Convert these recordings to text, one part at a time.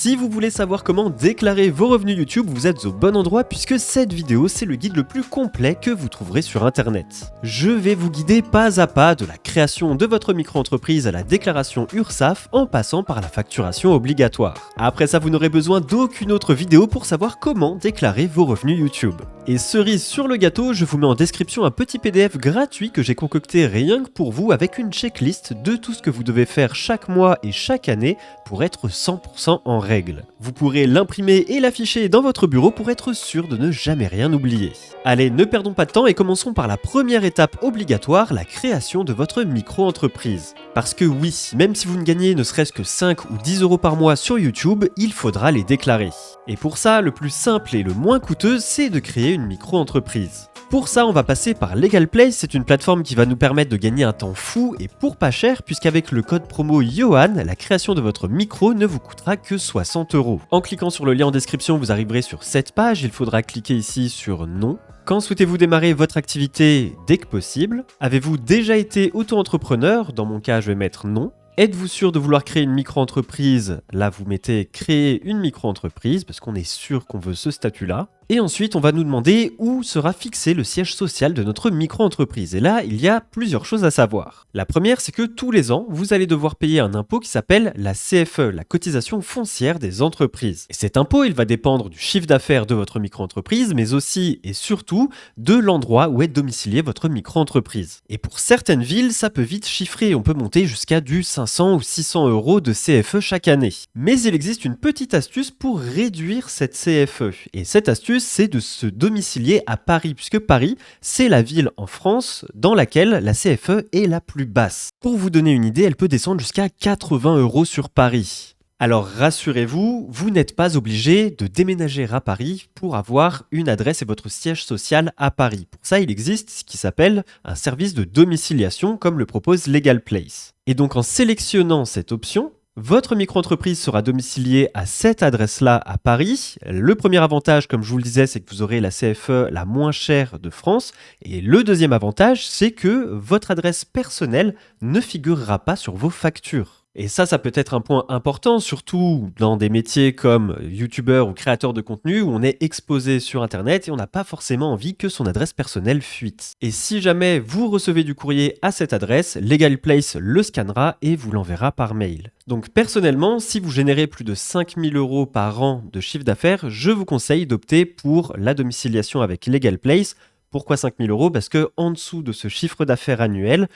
Si vous voulez savoir comment déclarer vos revenus YouTube, vous êtes au bon endroit puisque cette vidéo c'est le guide le plus complet que vous trouverez sur internet. Je vais vous guider pas à pas de la création de votre micro-entreprise à la déclaration URSSAF en passant par la facturation obligatoire. Après ça, vous n'aurez besoin d'aucune autre vidéo pour savoir comment déclarer vos revenus YouTube. Et cerise sur le gâteau, je vous mets en description un petit PDF gratuit que j'ai concocté rien que pour vous avec une checklist de tout ce que vous devez faire chaque mois et chaque année pour être 100% en règle. Vous pourrez l'imprimer et l'afficher dans votre bureau pour être sûr de ne jamais rien oublier. Allez, ne perdons pas de temps et commençons par la première étape obligatoire, la création de votre micro-entreprise. Parce que oui, même si vous ne gagnez ne serait-ce que 5 ou 10 euros par mois sur YouTube, il faudra les déclarer. Et pour ça, le plus simple et le moins coûteux, c'est de créer une micro-entreprise. Pour ça, on va passer par LegalPlace, c'est une plateforme qui va nous permettre de gagner un temps fou et pour pas cher, puisqu'avec le code promo Yohan, la création de votre micro ne vous coûtera que 60 euros. En cliquant sur le lien en description, vous arriverez sur cette page, il faudra cliquer ici sur non. Quand souhaitez-vous démarrer votre activité dès que possible? Avez-vous déjà été auto-entrepreneur? Dans mon cas, je vais mettre non. Êtes-vous sûr de vouloir créer une micro-entreprise? Là, vous mettez créer une micro-entreprise parce qu'on est sûr qu'on veut ce statut-là. Et ensuite, on va nous demander où sera fixé le siège social de notre micro-entreprise. Et là, il y a plusieurs choses à savoir. La première, c'est que tous les ans, vous allez devoir payer un impôt qui s'appelle la CFE, la cotisation foncière des entreprises. Et cet impôt, il va dépendre du chiffre d'affaires de votre micro-entreprise, mais aussi et surtout de l'endroit où est domiciliée votre micro-entreprise. Et pour certaines villes, ça peut vite chiffrer. On peut monter jusqu'à du 500 ou 600 euros de CFE chaque année. Mais il existe une petite astuce pour réduire cette CFE. Et cette astuce, c'est de se domicilier à Paris, puisque Paris, c'est la ville en France dans laquelle la CFE est la plus basse. Pour vous donner une idée, elle peut descendre jusqu'à 80 euros sur Paris. Alors rassurez-vous, vous n'êtes pas obligé de déménager à Paris pour avoir une adresse et votre siège social à Paris. Pour ça, il existe ce qui s'appelle un service de domiciliation comme le propose LegalPlace. Et donc en sélectionnant cette option, votre micro-entreprise sera domiciliée à cette adresse-là à Paris. Le premier avantage, comme je vous le disais, c'est que vous aurez la CFE la moins chère de France. Et le deuxième avantage, c'est que votre adresse personnelle ne figurera pas sur vos factures. Et ça peut être un point important, surtout dans des métiers comme youtubeur ou créateur de contenu où on est exposé sur internet et on n'a pas forcément envie que son adresse personnelle fuite. Et si jamais vous recevez du courrier à cette adresse, LegalPlace le scannera et vous l'enverra par mail. Donc personnellement, si vous générez plus de 5 000 euros par an de chiffre d'affaires, je vous conseille d'opter pour la domiciliation avec LegalPlace. Pourquoi 5 000 euros? Parce que en dessous de ce chiffre d'affaires annuel,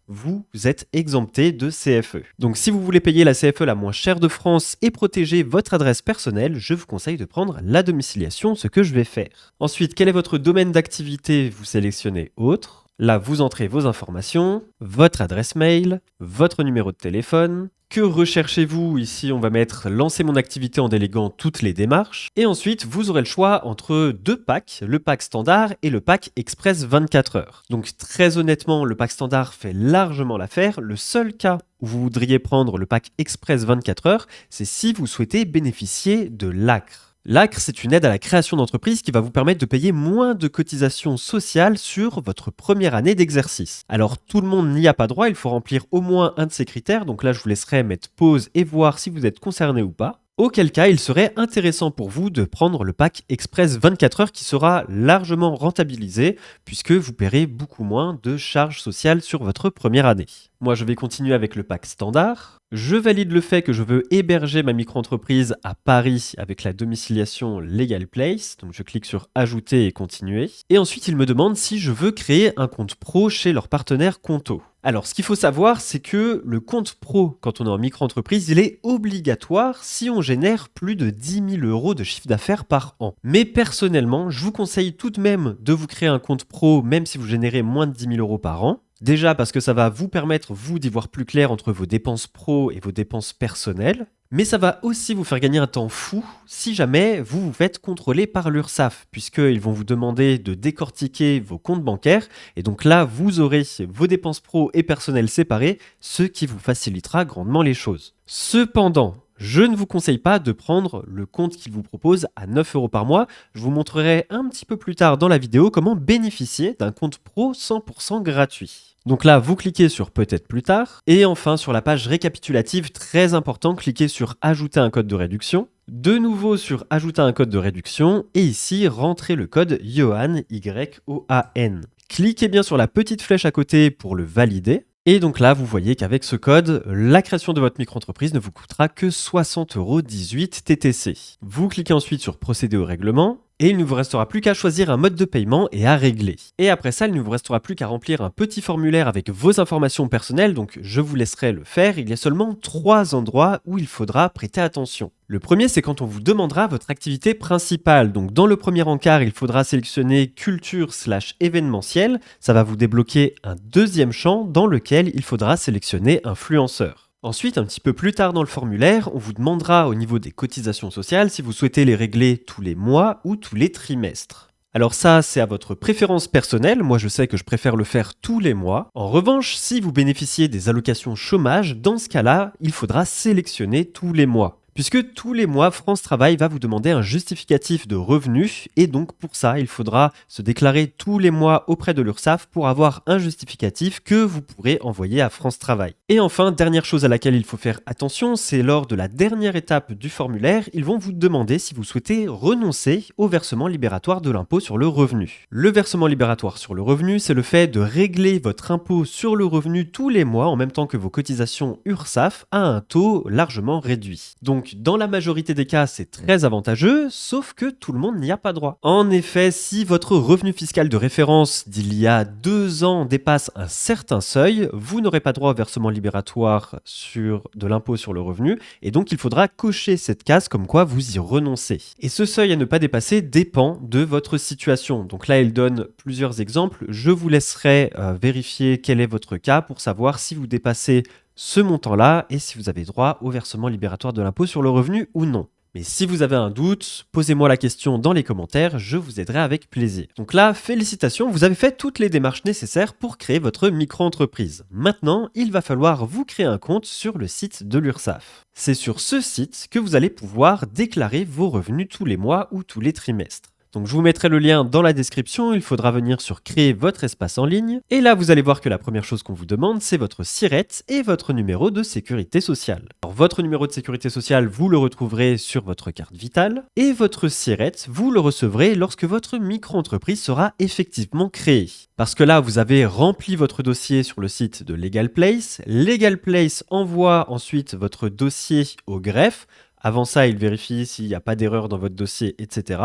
vous êtes exempté de CFE. Donc si vous voulez payer la CFE la moins chère de France et protéger votre adresse personnelle, je vous conseille de prendre la domiciliation, ce que je vais faire. Ensuite, quel est votre domaine d'activité? Vous sélectionnez Autre. Là, vous entrez vos informations, votre adresse mail, votre numéro de téléphone. Que recherchez-vous? Ici, on va mettre lancer mon activité en déléguant toutes les démarches. Et ensuite, vous aurez le choix entre deux packs, le pack standard et le pack express 24 heures. Donc très honnêtement, le pack standard fait largement l'affaire. Le seul cas où vous voudriez prendre le pack express 24 heures, c'est si vous souhaitez bénéficier de l'ACRE. L'ACRE, c'est une aide à la création d'entreprise qui va vous permettre de payer moins de cotisations sociales sur votre première année d'exercice. Alors tout le monde n'y a pas droit, il faut remplir au moins un de ces critères, donc là je vous laisserai mettre pause et voir si vous êtes concerné ou pas. Auquel cas, il serait intéressant pour vous de prendre le pack Express 24 heures qui sera largement rentabilisé puisque vous paierez beaucoup moins de charges sociales sur votre première année. Moi, je vais continuer avec le pack standard. Je valide le fait que je veux héberger ma micro-entreprise à Paris avec la domiciliation LegalPlace. Donc, je clique sur Ajouter et Continuer. Et ensuite, il me demande si je veux créer un compte pro chez leur partenaire Conto. Alors, ce qu'il faut savoir, c'est que le compte pro, quand on est en micro-entreprise, il est obligatoire si on génère plus de 10 000 euros de chiffre d'affaires par an. Mais personnellement, je vous conseille tout de même de vous créer un compte pro, même si vous générez moins de 10 000 euros par an. Déjà parce que ça va vous permettre, vous, d'y voir plus clair entre vos dépenses pro et vos dépenses personnelles. Mais ça va aussi vous faire gagner un temps fou si jamais vous vous faites contrôler par l'URSSAF, puisqu'ils vont vous demander de décortiquer vos comptes bancaires. Et donc là, vous aurez vos dépenses pro et personnelles séparées, ce qui vous facilitera grandement les choses. Cependant, je ne vous conseille pas de prendre le compte qu'ils vous proposent à 9 euros par mois. Je vous montrerai un petit peu plus tard dans la vidéo comment bénéficier d'un compte pro 100% gratuit. Donc là, vous cliquez sur peut-être plus tard. Et enfin, sur la page récapitulative, très important, cliquez sur ajouter un code de réduction. De nouveau sur ajouter un code de réduction. Et ici, rentrez le code Yohan, Y-O-A-N. Cliquez bien sur la petite flèche à côté pour le valider. Et donc là, vous voyez qu'avec ce code, la création de votre micro-entreprise ne vous coûtera que 60,18 € TTC. Vous cliquez ensuite sur procéder au règlement. Et il ne vous restera plus qu'à choisir un mode de paiement et à régler. Et après ça, il ne vous restera plus qu'à remplir un petit formulaire avec vos informations personnelles, donc je vous laisserai le faire. Il y a seulement 3 endroits où il faudra prêter attention. Le premier, c'est quand on vous demandera votre activité principale. Donc dans le premier encart, il faudra sélectionner culture/événementiel. Ça va vous débloquer un deuxième champ dans lequel il faudra sélectionner influenceur. Ensuite, un petit peu plus tard dans le formulaire, on vous demandera au niveau des cotisations sociales si vous souhaitez les régler tous les mois ou tous les trimestres. Alors ça, c'est à votre préférence personnelle. Moi, je sais que je préfère le faire tous les mois. En revanche, si vous bénéficiez des allocations chômage, dans ce cas-là, il faudra sélectionner tous les mois. Puisque tous les mois, France Travail va vous demander un justificatif de revenus et donc pour ça, il faudra se déclarer tous les mois auprès de l'URSSAF pour avoir un justificatif que vous pourrez envoyer à France Travail. Et enfin, dernière chose à laquelle il faut faire attention, c'est lors de la dernière étape du formulaire, ils vont vous demander si vous souhaitez renoncer au versement libératoire de l'impôt sur le revenu. Le versement libératoire sur le revenu, c'est le fait de régler votre impôt sur le revenu tous les mois en même temps que vos cotisations URSSAF à un taux largement réduit. Donc, dans la majorité des cas, c'est très avantageux, sauf que tout le monde n'y a pas droit. En effet, si votre revenu fiscal de référence d'il y a 2 ans dépasse un certain seuil, vous n'aurez pas droit au versement libératoire de l'impôt sur le revenu, et donc il faudra cocher cette case comme quoi vous y renoncez. Et ce seuil à ne pas dépasser dépend de votre situation. Donc là, il donne plusieurs exemples. Je vous laisserai vérifier quel est votre cas pour savoir si vous dépassez ce montant-là et si vous avez droit au versement libératoire de l'impôt sur le revenu ou non. Mais si vous avez un doute, posez-moi la question dans les commentaires, je vous aiderai avec plaisir. Donc là, félicitations, vous avez fait toutes les démarches nécessaires pour créer votre micro-entreprise. Maintenant, il va falloir vous créer un compte sur le site de l'URSSAF. C'est sur ce site que vous allez pouvoir déclarer vos revenus tous les mois ou tous les trimestres. Donc je vous mettrai le lien dans la description, il faudra venir sur créer votre espace en ligne. Et là, vous allez voir que la première chose qu'on vous demande, c'est votre SIRET et votre numéro de sécurité sociale. Alors votre numéro de sécurité sociale, vous le retrouverez sur votre carte vitale. Et votre SIRET, vous le recevrez lorsque votre micro-entreprise sera effectivement créée. Parce que là, vous avez rempli votre dossier sur le site de LegalPlace. LegalPlace envoie ensuite votre dossier au greffe. Avant ça, il vérifie s'il n'y a pas d'erreur dans votre dossier, etc.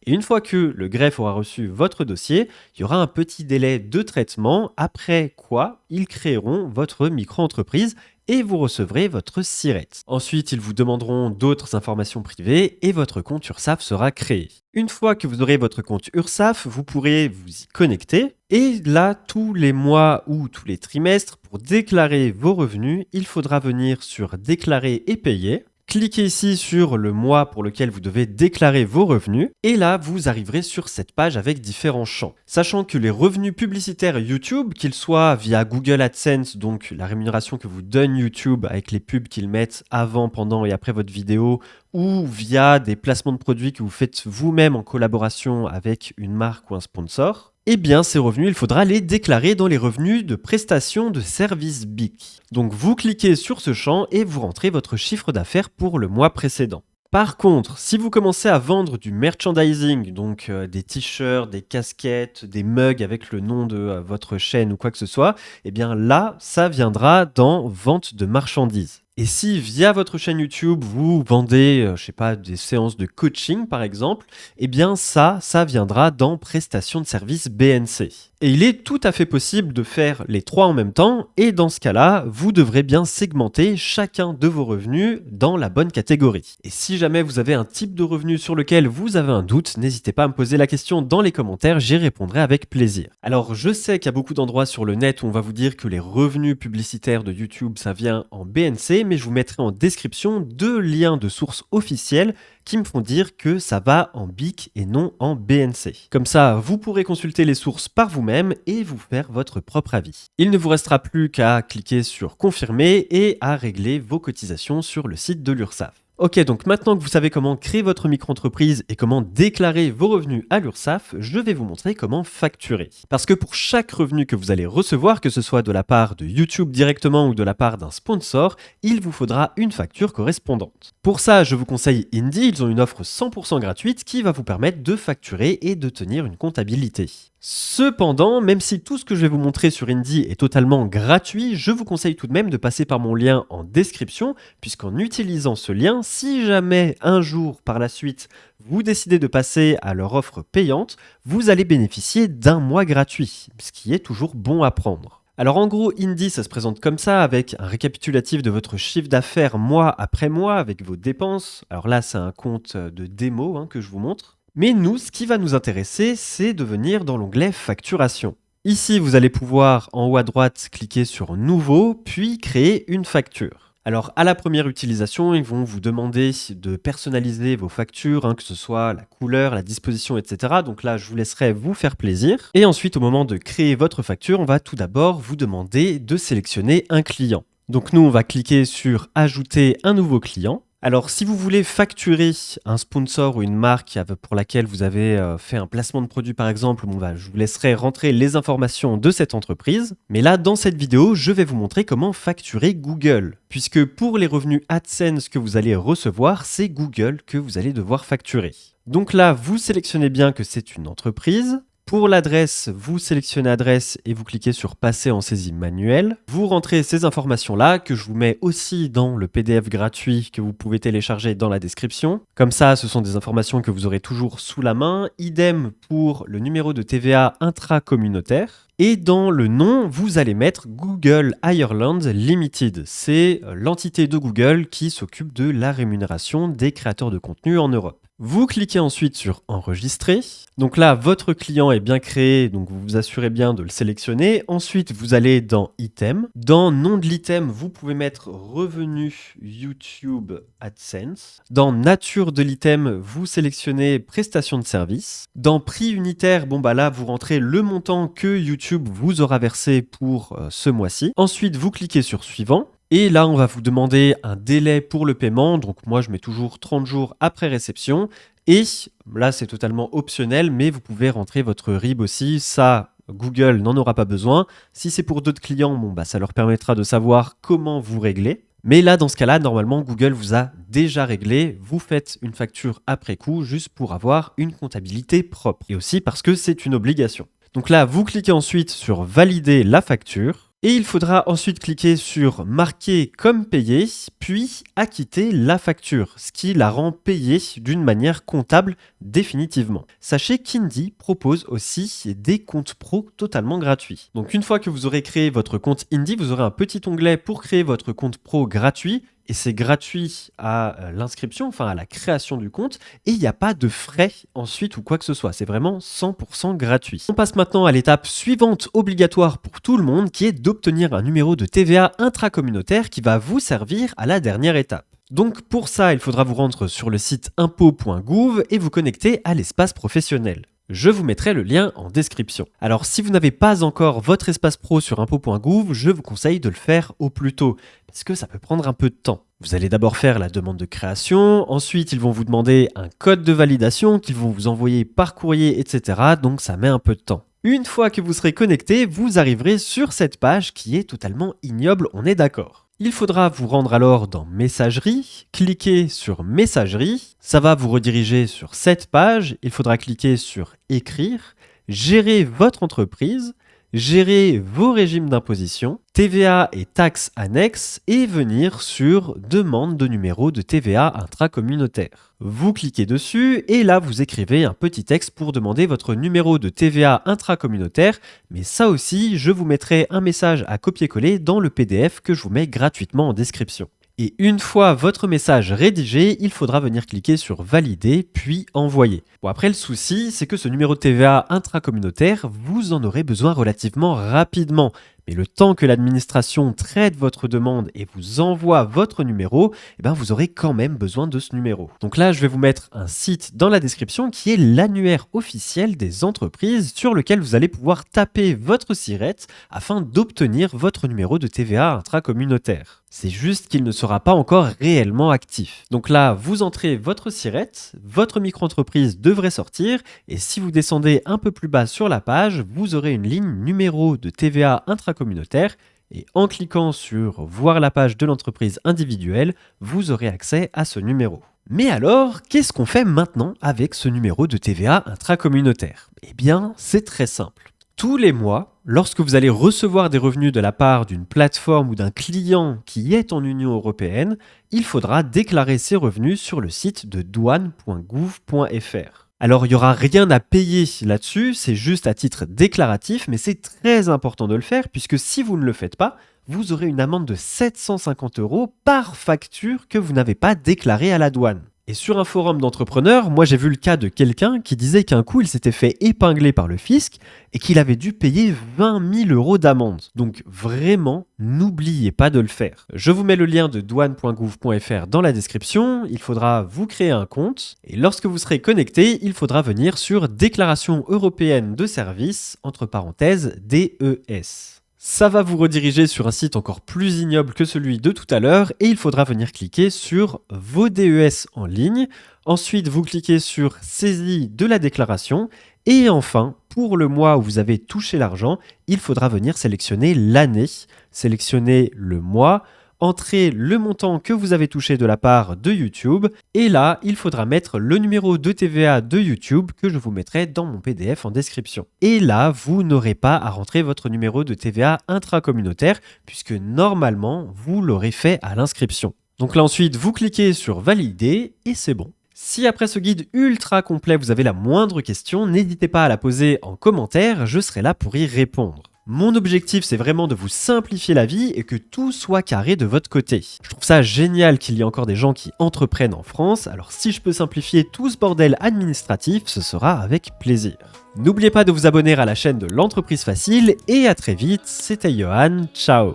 Et une fois que le greffe aura reçu votre dossier, il y aura un petit délai de traitement, après quoi ils créeront votre micro-entreprise et vous recevrez votre SIRET. Ensuite, ils vous demanderont d'autres informations privées et votre compte URSSAF sera créé. Une fois que vous aurez votre compte URSSAF, vous pourrez vous y connecter. Et là, tous les mois ou tous les trimestres, pour déclarer vos revenus, il faudra venir sur Déclarer et payer. Cliquez ici sur le mois pour lequel vous devez déclarer vos revenus et là vous arriverez sur cette page avec différents champs. Sachant que les revenus publicitaires YouTube, qu'ils soient via Google AdSense, donc la rémunération que vous donne YouTube avec les pubs qu'ils mettent avant, pendant et après votre vidéo, ou via des placements de produits que vous faites vous-même en collaboration avec une marque ou un sponsor, eh bien ces revenus, il faudra les déclarer dans les revenus de prestations de services BIC. Donc vous cliquez sur ce champ et vous rentrez votre chiffre d'affaires pour le mois précédent. Par contre, si vous commencez à vendre du merchandising, donc des t-shirts, des casquettes, des mugs avec le nom de votre chaîne ou quoi que ce soit, eh bien là, ça viendra dans vente de marchandises. Et si via votre chaîne YouTube, vous vendez, je sais pas, des séances de coaching par exemple, eh bien ça viendra dans prestations de services BNC. Et il est tout à fait possible de faire les 3 en même temps et dans ce cas-là, vous devrez bien segmenter chacun de vos revenus dans la bonne catégorie. Et si jamais vous avez un type de revenu sur lequel vous avez un doute, n'hésitez pas à me poser la question dans les commentaires, j'y répondrai avec plaisir. Alors je sais qu'il y a beaucoup d'endroits sur le net où on va vous dire que les revenus publicitaires de YouTube, ça vient en BNC, mais je vous mettrai en description 2 liens de sources officielles qui me font dire que ça va en BIC et non en BNC. Comme ça, vous pourrez consulter les sources par vous-même et vous faire votre propre avis. Il ne vous restera plus qu'à cliquer sur confirmer et à régler vos cotisations sur le site de l'URSSAF. Ok, donc maintenant que vous savez comment créer votre micro-entreprise et comment déclarer vos revenus à l'URSSAF, je vais vous montrer comment facturer. Parce que pour chaque revenu que vous allez recevoir, que ce soit de la part de YouTube directement ou de la part d'un sponsor, il vous faudra une facture correspondante. Pour ça, je vous conseille Indy, ils ont une offre 100% gratuite qui va vous permettre de facturer et de tenir une comptabilité. Cependant, même si tout ce que je vais vous montrer sur Indy est totalement gratuit, je vous conseille tout de même de passer par mon lien en description, puisqu'en utilisant ce lien, si jamais un jour par la suite vous décidez de passer à leur offre payante, vous allez bénéficier d'un mois gratuit, ce qui est toujours bon à prendre. Alors en gros, Indy, ça se présente comme ça, avec un récapitulatif de votre chiffre d'affaires mois après mois, avec vos dépenses. Alors là, c'est un compte de démo que je vous montre. Mais nous, ce qui va nous intéresser, c'est de venir dans l'onglet Facturation. Ici, vous allez pouvoir, en haut à droite, cliquer sur Nouveau, puis créer une facture. Alors, à la première utilisation, ils vont vous demander de personnaliser vos factures, que ce soit la couleur, la disposition, etc. Donc là, je vous laisserai vous faire plaisir. Et ensuite, au moment de créer votre facture, on va tout d'abord vous demander de sélectionner un client. Donc nous, on va cliquer sur Ajouter un nouveau client. Alors, si vous voulez facturer un sponsor ou une marque pour laquelle vous avez fait un placement de produit par exemple, je vous laisserai rentrer les informations de cette entreprise. Mais là, dans cette vidéo, je vais vous montrer comment facturer Google. Puisque pour les revenus AdSense que vous allez recevoir, c'est Google que vous allez devoir facturer. Donc là, vous sélectionnez bien que c'est une entreprise. Pour l'adresse, vous sélectionnez adresse et vous cliquez sur passer en saisie manuelle. Vous rentrez ces informations-là que je vous mets aussi dans le PDF gratuit que vous pouvez télécharger dans la description. Comme ça, ce sont des informations que vous aurez toujours sous la main. Idem pour le numéro de TVA intracommunautaire. Et dans le nom, vous allez mettre Google Ireland Limited. C'est l'entité de Google qui s'occupe de la rémunération des créateurs de contenu en Europe. Vous cliquez ensuite sur Enregistrer. Donc là, votre client est bien créé, donc vous vous assurez bien de le sélectionner. Ensuite, vous allez dans Item. Dans Nom de l'item, vous pouvez mettre Revenu YouTube AdSense. Dans Nature de l'item, vous sélectionnez Prestation de service. Dans Prix unitaire, là, vous rentrez le montant que YouTube vous aura versé pour ce mois-ci. Ensuite, vous cliquez sur Suivant. Et là, on va vous demander un délai pour le paiement. Donc moi, je mets toujours 30 jours après réception. Et là, c'est totalement optionnel, mais vous pouvez rentrer votre RIB aussi. Ça, Google n'en aura pas besoin. Si c'est pour d'autres clients, ça leur permettra de savoir comment vous régler. Mais là, dans ce cas-là, normalement, Google vous a déjà réglé. Vous faites une facture après coup, juste pour avoir une comptabilité propre. Et aussi parce que c'est une obligation. Donc là, vous cliquez ensuite sur Valider la facture. Et il faudra ensuite cliquer sur Marquer comme payé, puis acquitter la facture, ce qui la rend payée d'une manière comptable définitivement. Sachez qu'Indy propose aussi des comptes pro totalement gratuits. Donc une fois que vous aurez créé votre compte Indy, vous aurez un petit onglet pour créer votre compte pro gratuit. Et c'est gratuit à l'inscription, à la création du compte. Et il n'y a pas de frais ensuite ou quoi que ce soit. C'est vraiment 100% gratuit. On passe maintenant à l'étape suivante obligatoire pour tout le monde, qui est d'obtenir un numéro de TVA intracommunautaire qui va vous servir à la dernière étape. Donc pour ça, il faudra vous rendre sur le site impôts.gouv et vous connecter à l'espace professionnel. Je vous mettrai le lien en description. Alors si vous n'avez pas encore votre espace pro sur impôts.gouv, je vous conseille de le faire au plus tôt, parce que ça peut prendre un peu de temps. Vous allez d'abord faire la demande de création, ensuite ils vont vous demander un code de validation qu'ils vont vous envoyer par courrier, etc. Donc ça met un peu de temps. Une fois que vous serez connecté, vous arriverez sur cette page qui est totalement ignoble, on est d'accord. Il faudra vous rendre alors dans Messagerie, cliquer sur Messagerie, ça va vous rediriger sur cette page, il faudra cliquer sur Écrire, gérer votre entreprise, gérer vos régimes d'imposition, TVA et taxes annexes et venir sur Demande de numéro de TVA intracommunautaire. Vous cliquez dessus et là vous écrivez un petit texte pour demander votre numéro de TVA intracommunautaire, mais ça aussi je vous mettrai un message à copier-coller dans le PDF que je vous mets gratuitement en description. Et une fois votre message rédigé, il faudra venir cliquer sur Valider puis Envoyer. Bon, après le souci, c'est que ce numéro de TVA intracommunautaire, vous en aurez besoin relativement rapidement Mais le temps que l'administration traite votre demande et vous envoie votre numéro, vous aurez quand même besoin de ce numéro. Donc là, je vais vous mettre un site dans la description qui est l'annuaire officiel des entreprises sur lequel vous allez pouvoir taper votre SIRET afin d'obtenir votre numéro de TVA intracommunautaire. C'est juste qu'il ne sera pas encore réellement actif. Donc là, vous entrez votre SIRET, votre micro-entreprise devrait sortir et si vous descendez un peu plus bas sur la page, vous aurez une ligne numéro de TVA intracommunautaire et en cliquant sur voir la page de l'entreprise individuelle, vous aurez accès à ce numéro. Mais alors, qu'est-ce qu'on fait maintenant avec ce numéro de TVA intracommunautaire? Eh bien, c'est très simple. Tous les mois, lorsque vous allez recevoir des revenus de la part d'une plateforme ou d'un client qui est en Union européenne, il faudra déclarer ces revenus sur le site de douane.gouv.fr. Alors, il n'y aura rien à payer là-dessus, c'est juste à titre déclaratif, mais c'est très important de le faire puisque si vous ne le faites pas, vous aurez une amende de 750 € par facture que vous n'avez pas déclarée à la douane. Et sur un forum d'entrepreneurs, moi j'ai vu le cas de quelqu'un qui disait qu'un coup il s'était fait épingler par le fisc et qu'il avait dû payer 20 000 € d'amende. Donc vraiment, n'oubliez pas de le faire. Je vous mets le lien de douane.gouv.fr dans la description, il faudra vous créer un compte et lorsque vous serez connecté, il faudra venir sur Déclaration européenne de services, entre parenthèses DES. Ça va vous rediriger sur un site encore plus ignoble que celui de tout à l'heure et il faudra venir cliquer sur vos DES en ligne. Ensuite, vous cliquez sur saisie de la déclaration et enfin, pour le mois où vous avez touché l'argent, il faudra venir sélectionner l'année, sélectionner le mois, entrer le montant que vous avez touché de la part de YouTube et là, il faudra mettre le numéro de TVA de YouTube que je vous mettrai dans mon PDF en description. Et là, vous n'aurez pas à rentrer votre numéro de TVA intracommunautaire puisque normalement, vous l'aurez fait à l'inscription. Donc là ensuite, vous cliquez sur valider et c'est bon. Si après ce guide ultra complet, vous avez la moindre question, n'hésitez pas à la poser en commentaire, je serai là pour y répondre. Mon objectif, c'est vraiment de vous simplifier la vie et que tout soit carré de votre côté. Je trouve ça génial qu'il y ait encore des gens qui entreprennent en France, alors si je peux simplifier tout ce bordel administratif, ce sera avec plaisir. N'oubliez pas de vous abonner à la chaîne de l'entreprise facile et à très vite, c'était Johan, ciao.